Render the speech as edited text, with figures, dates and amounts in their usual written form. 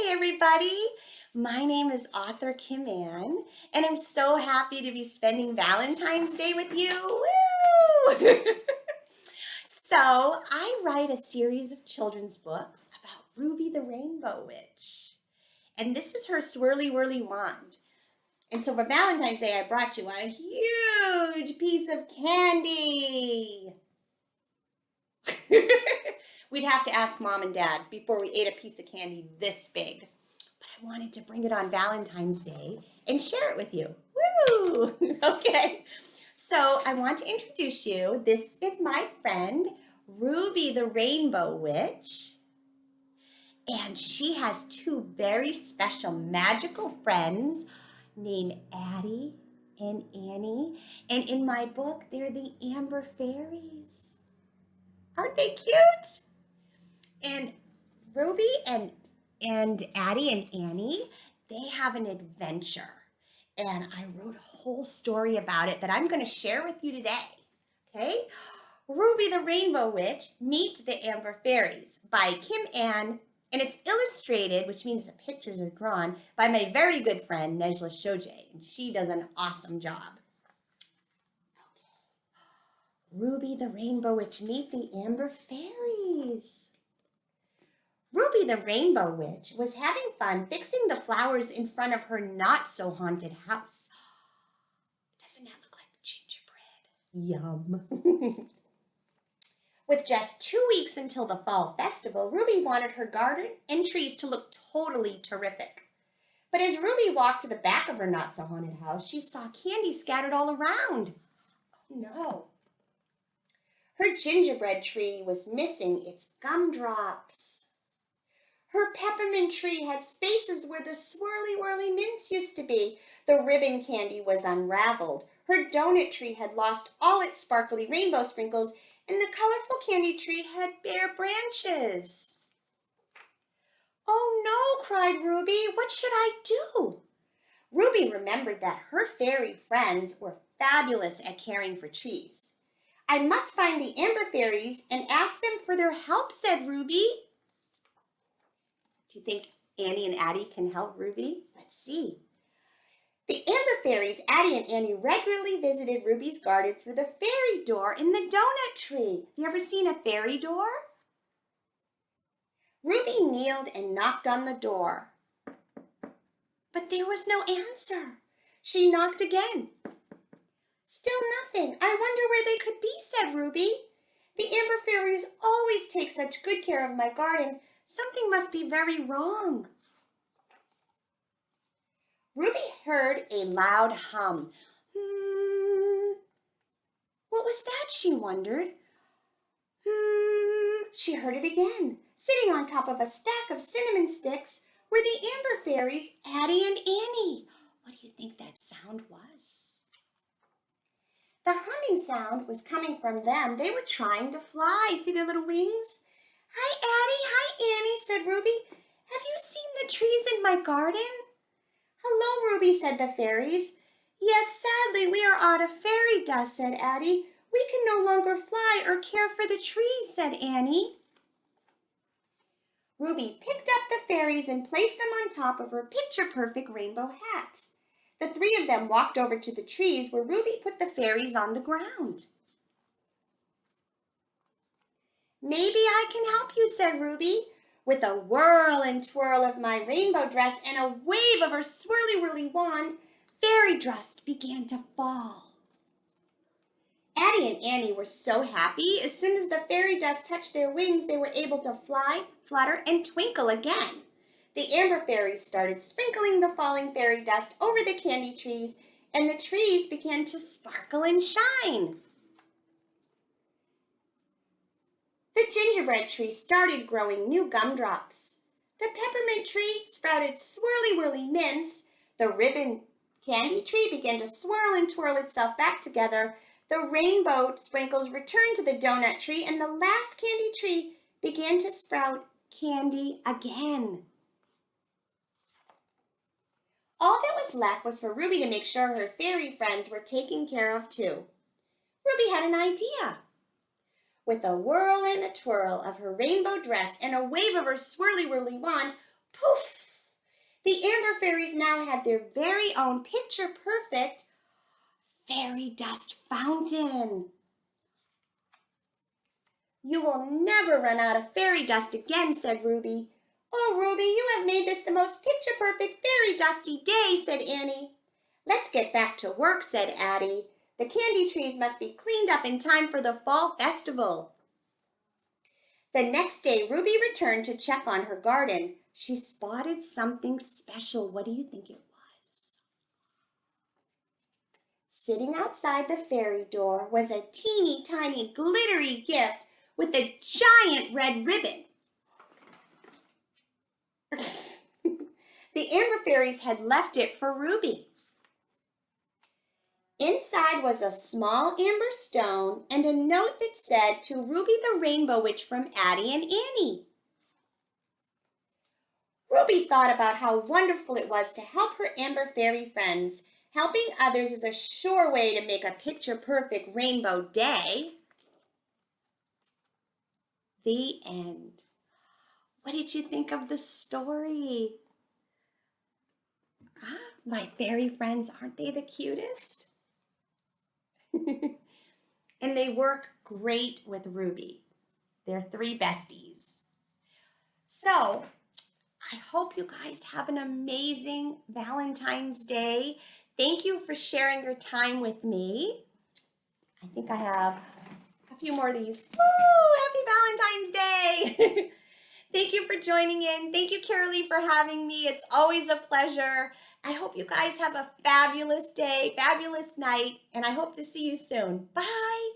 Hi, everybody. My name is author Kim Ann, and I'm so happy to be spending Valentine's Day with you. Woo! So, I write a series of children's books about Ruby the Rainbow Witch. And this is her swirly whirly wand. And so for Valentine's Day, I brought you a huge piece of candy. We'd have to ask Mom and Dad before we ate a piece of candy this big. But I wanted to bring it on Valentine's Day and share it with you. Woo! Okay. So I want to introduce you. This is my friend, Ruby the Rainbow Witch. And she has two very special magical friends named Addie and Annie. And in my book, they're the Amber Fairies. Aren't they cute? And Ruby and Addie and Annie, they have an adventure. And I wrote a whole story about it that I'm going to share with you today. Okay? Ruby the Rainbow Witch, Meet the Amber Fairies by Kim Ann. And it's illustrated, which means the pictures are drawn, by my very good friend, Nejla Shoje. And she does an awesome job. Ruby the Rainbow Witch, Meet the Amber Fairies. Ruby the Rainbow Witch was having fun fixing the flowers in front of her not-so-haunted house. Doesn't that look like gingerbread? Yum. With just 2 weeks until the fall festival, Ruby wanted her garden and trees to look totally terrific. But as Ruby walked to the back of her not-so-haunted house, she saw candy scattered all around. Oh, no. Her gingerbread tree was missing its gumdrops. Her peppermint tree had spaces where the swirly-whirly mints used to be. The ribbon candy was unraveled. Her donut tree had lost all its sparkly rainbow sprinkles, and the colorful candy tree had bare branches. "Oh no," cried Ruby. "What should I do?" Ruby remembered that her fairy friends were fabulous at caring for trees. "I must find the Amber Fairies and ask them for their help," said Ruby. Do you think Annie and Addie can help Ruby? Let's see. The Amber Fairies, Addie and Annie, regularly visited Ruby's garden through the fairy door in the donut tree. Have you ever seen a fairy door? Ruby kneeled and knocked on the door. But there was no answer. She knocked again. "Still nothing. I wonder where they could be," said Ruby. "The Amber Fairies always take such good care of my garden. Something must be very wrong." Ruby heard a loud hum. What was that, she wondered. She heard it again. Sitting on top of a stack of cinnamon sticks were the Amber Fairies, Addie and Annie. What do you think that sound was? The humming sound was coming from them. They were trying to fly. See their little wings? "Hi, Addie. Hi, Annie," said Ruby. "Have you seen the trees in my garden?" "Hello, Ruby," said the fairies. "Yes, sadly, we are out of fairy dust," said Addie. "We can no longer fly or care for the trees," said Annie. Ruby picked up the fairies and placed them on top of her picture-perfect rainbow hat. The three of them walked over to the trees where Ruby put the fairies on the ground. "Maybe I can help you," said Ruby. With a whirl and twirl of my rainbow dress and a wave of her swirly-whirly wand, fairy dust began to fall. Addie and Annie were so happy. As soon as the fairy dust touched their wings, they were able to fly, flutter, and twinkle again. The Amber Fairies started sprinkling the falling fairy dust over the candy trees, and the trees began to sparkle and shine. The gingerbread tree started growing new gumdrops. The peppermint tree sprouted swirly-whirly mints. The ribbon candy tree began to swirl and twirl itself back together. The rainbow sprinkles returned to the donut tree, and the last candy tree began to sprout candy again. All that was left was for Ruby to make sure her fairy friends were taken care of too. Ruby had an idea. With a whirl and a twirl of her rainbow dress and a wave of her swirly-whirly wand, poof! The Amber Fairies now had their very own picture-perfect fairy dust fountain. "You will never run out of fairy dust again," said Ruby. "Oh, Ruby, you have made this the most picture-perfect fairy dusty day," said Annie. "Let's get back to work," said Addie. "The candy trees must be cleaned up in time for the fall festival." The next day, Ruby returned to check on her garden. She spotted something special. What do you think it was? Sitting outside the fairy door was a teeny tiny glittery gift with a giant red ribbon. The Amber Fairies had left it for Ruby. Inside was a small amber stone and a note that said, "To Ruby the Rainbow Witch from Addie and Annie." Ruby thought about how wonderful it was to help her Amber Fairy friends. Helping others is a sure way to make a picture-perfect rainbow day. The end. What did you think of the story? My fairy friends, aren't they the cutest? And they work great with Ruby. They're three besties. So, I hope you guys have an amazing Valentine's Day. Thank you for sharing your time with me. I think I have a few more of these. Woo! Happy Valentine's Day! Thank you for joining in. Thank you, Carylee, for having me. It's always a pleasure. I hope you guys have a fabulous day, fabulous night, and I hope to see you soon. Bye!